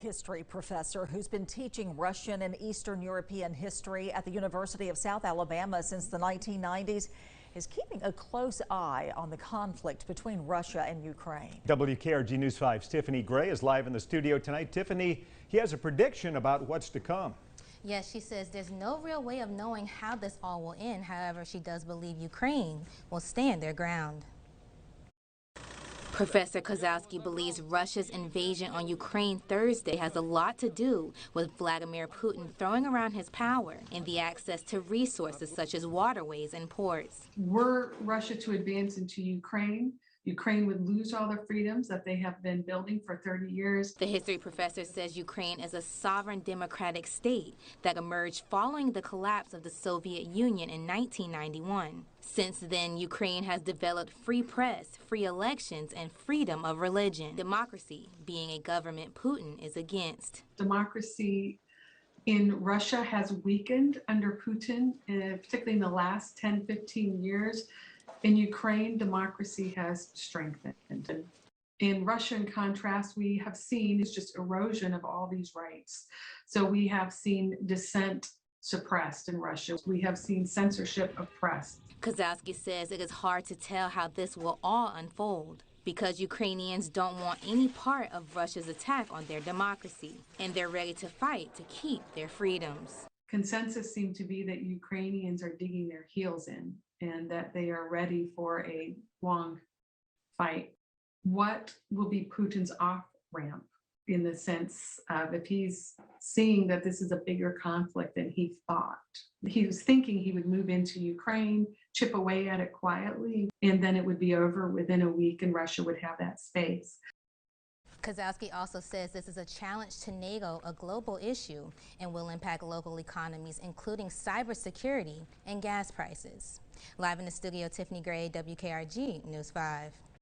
History professor who's been teaching Russian and Eastern European history at the University of South Alabama since the 1990s is keeping a close eye on the conflict between Russia and Ukraine. WKRG News 5's Tiffany Gray is live in the studio tonight. Tiffany, he has a prediction about what's to come. Yes, she says there's no real way of knowing how this all will end. However, she does believe Ukraine will stand their ground. Professor Kozlowski believes Russia's invasion on Ukraine Thursday has a lot to do with Vladimir Putin throwing around his power and the access to resources such as waterways and ports. Were Russia to advance into Ukraine, Ukraine would lose all the freedoms that they have been building for 30 years. The history professor says Ukraine is a sovereign democratic state that emerged following the collapse of the Soviet Union in 1991. Since then, Ukraine has developed free press, free elections, and freedom of religion. Democracy being a government Putin is against. Democracy in Russia has weakened under Putin, particularly in the last 10, 15 years. In Ukraine, democracy has strengthened. In Russia, in contrast, we have seen is just erosion of all these rights. So we have seen dissent suppressed in Russia. We have seen censorship of press. Kozlowski says it is hard to tell how this will all unfold because Ukrainians don't want any part of Russia's attack on their democracy, and they're ready to fight to keep their freedoms. Consensus seemed to be that Ukrainians are digging their heels in and that they are ready for a long fight. What will be Putin's off-ramp in the sense of if he's seeing that this is a bigger conflict than he thought? He was thinking he would move into Ukraine, chip away at it quietly, and then it would be over within a week and Russia would have that space. Kozlowski also says this is a challenge to NATO, a global issue, and will impact local economies, including cybersecurity and gas prices. Live in the studio, Tiffany Gray, WKRG News 5.